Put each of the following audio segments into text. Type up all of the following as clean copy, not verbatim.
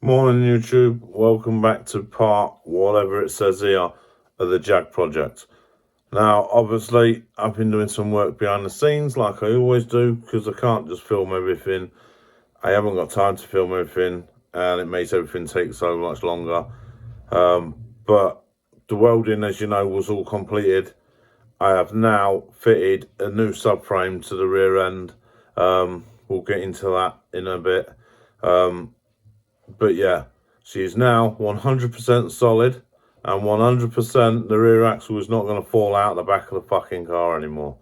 Morning YouTube, welcome back to part whatever it says here of the Jag project. Now obviously I've been doing some work behind the scenes like I always do, because I can't just film everything. I haven't got time to film everything and it makes everything take so much longer. But the welding, as you know, was all completed. I have now fitted a new subframe to the rear end. We'll get into that in a bit. But yeah, she is now 100% solid, and 100% the rear axle is not going to fall out the back of the fucking car anymore.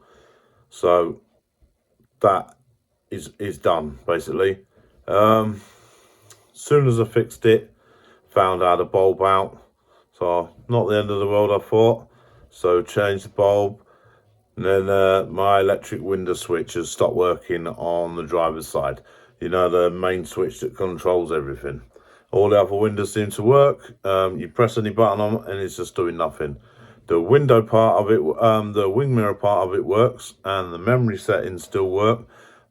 So that is done, basically. As soon as I fixed it, found I had a bulb out. So not the end of the world, I thought. So changed the bulb. And then my electric window switch has stopped working on the driver's side. You know, the main switch that controls everything. All the other windows seem to work. You press any button on and it's just doing nothing. The window part of it, the wing mirror part of it works, and the memory settings still work,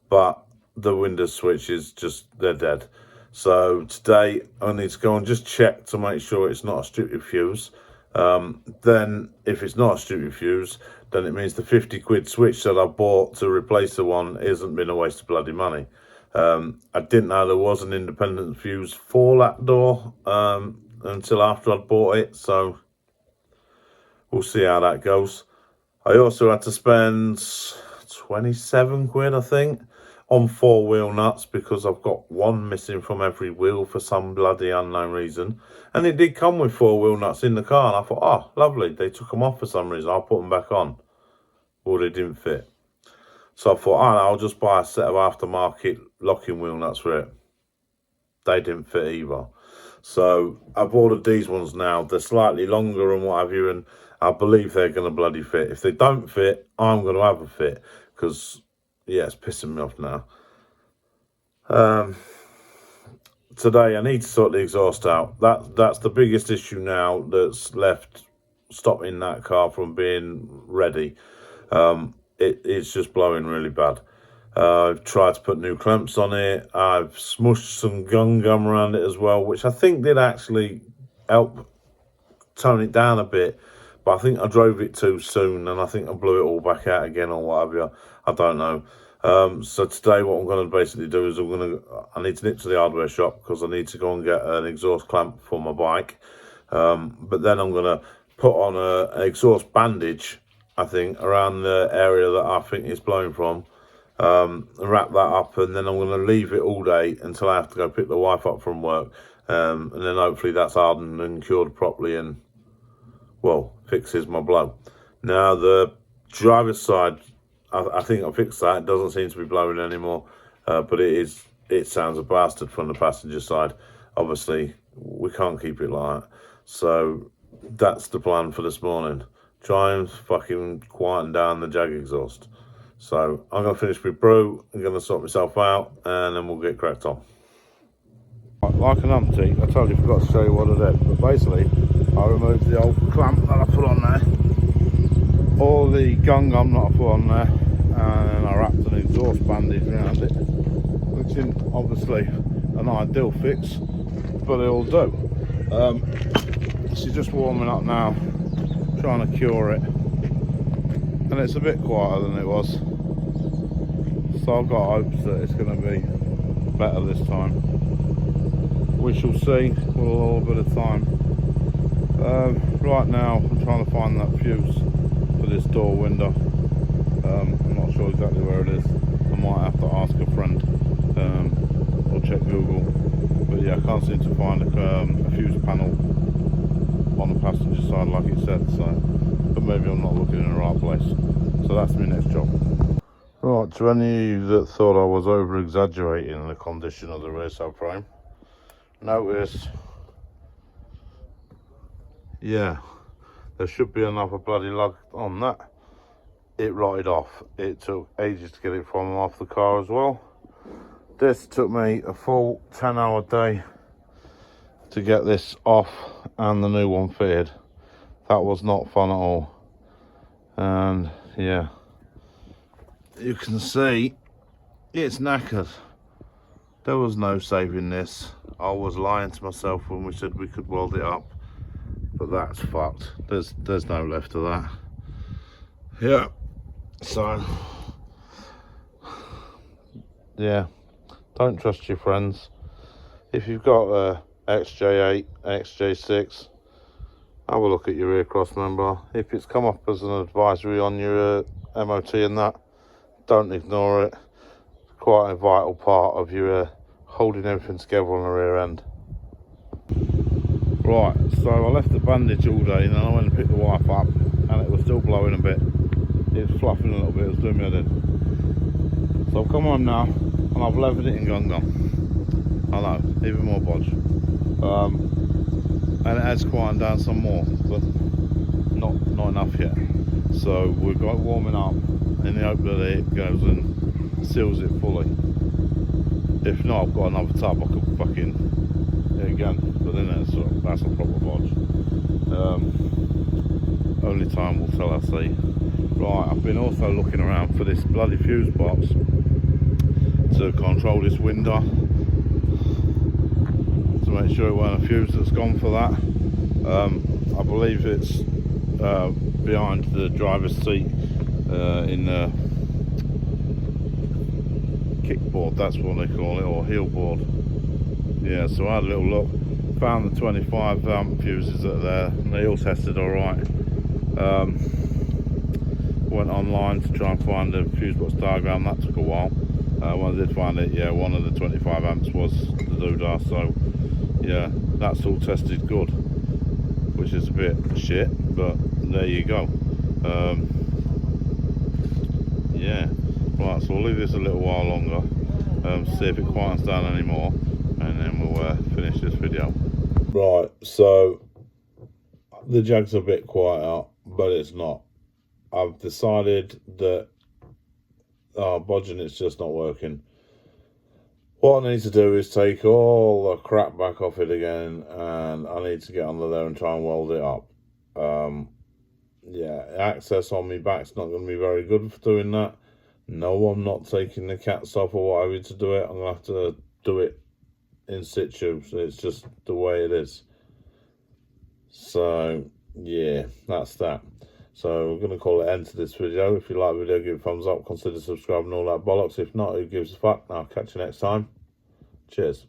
but the window switch is just, they're dead. So today I need to go and just check to make sure it's not a stupid fuse. Then if it's not a stupid fuse, then it means the 50 quid switch that I bought to replace the one isn't been a waste of bloody money. I didn't know there was an independent fuse for that door until after I'd bought it, so we'll see how that goes. I also had to spend 27 quid, I think, on 4-wheel nuts, because I've got one missing from every wheel for some bloody unknown reason. And it did come with 4-wheel nuts in the car, and I thought, oh, lovely, they took them off for some reason, I'll put them back on. Well, they didn't fit. So I thought, oh, I'll just buy a set of aftermarket locking wheel nuts for it. They didn't fit either. So I've ordered these ones now. They're slightly longer and what have you, and I believe they're going to bloody fit. If they don't fit, I'm going to have a fit, because, yeah, it's pissing me off now. Today I need to sort the exhaust out. That's the biggest issue now that's left stopping that car from being ready. It's just blowing really bad. I've tried to put new clamps on it. I've smushed some gun gum around it as well, which I think did actually help tone it down a bit. But I think I drove it too soon, and I think I blew it all back out again or whatever. I don't know. So today what I'm going to basically do is I need to nip to the hardware shop, because I need to go and get an exhaust clamp for my bike. But then I'm going to put on an exhaust bandage, I think, around the area that I think it's blowing from. Wrap that up, and then I'm going to leave it all day until I have to go pick the wife up from work. And then hopefully that's hardened and cured properly and, well, fixes my blow. Now the driver's side, I think I fixed that. It doesn't seem to be blowing anymore, but it sounds a bastard from the passenger side. Obviously we can't keep it like that, so that's the plan for this morning. Try and fucking quieten down the Jag exhaust. So I'm going to finish with brew, I'm going to sort myself out, and then we'll get cracked on. Like an umpty, I totally forgot to show you what I did, but basically I removed the old clamp that I put on there, all the gun gum that I put on there, and then I wrapped an exhaust bandage around it, which isn't obviously an ideal fix, but it'll do. She's just warming up now, trying to cure it, and it's a bit quieter than it was, so I've got hopes that it's going to be better this time. We shall see with a little bit of time. Right now I'm trying to find that fuse for this door window. I'm not sure exactly where it is. I might have to ask a friend or check Google, but yeah, I can't seem to find a fuse panel on the passenger side like it said, so, but maybe I'm not looking in the right place. So that's my next job. Right, to any of you that thought I was over exaggerating the condition of the rear subframe, notice, yeah, there should be another bloody lug on that. It rotted off. It took ages to get it from off the car as well. This took me a full 10-hour day to get this off and the new one fitted. That was not fun at all. And yeah, you can see it's knackered. There was no saving this. I was lying to myself when we said we could weld it up, but that's fucked. There's no left of that. Yeah, so yeah, don't trust your friends. If you've got a XJ8, XJ6, have a look at your rear cross member. If it's come up as an advisory on your MOT and that, don't ignore it. It's quite a vital part of your holding everything together on the rear end. Right, so I left the bandage all day and then I went and picked the wife up and it was still blowing a bit. It was fluffing a little bit, it was doing me head in. So I've come home now and I've levered it and gone. I know, even more bodge. And it has quietened down some more, but not enough yet. So we've got it warming up in the hope that it goes and seals it fully. If not, I've got another tub I could fucking hit again, but then that's a proper bodge. Only time will tell, I see. Right, I've been also looking around for this bloody fuse box to control this window, to make sure it weren't a fuse that's gone for that. I believe it's behind the driver's seat in the kickboard, that's what they call it, or heel board. Yeah, so I had a little look, found the 25 amp fuses that are there, and they all tested alright. Went online to try and find a fuse box diagram, that took a while. When I did find it, yeah, one of the 25 amps was the doodah, so yeah, that's all tested good, which is a bit shit, but there you go. Yeah, right, so we'll leave this a little while longer, see if it quietens down anymore, and then we'll finish this video. Right, so the Jag's a bit quieter, but it's not. I've decided that bodging it's just not working. What I need to do is take all the crap back off it again, and I need to get under there and try and weld it up. Yeah, access on my back's not going to be very good for doing that. No, I'm not taking the cats off or whatever to do it. I'm going to have to do it in situ. So it's just the way it is. So, yeah, that's that. So we're going to call it end to this video. If you like the video, give it a thumbs up. Consider subscribing, all that bollocks. If not, who gives a fuck? I'll catch you next time. Cheers.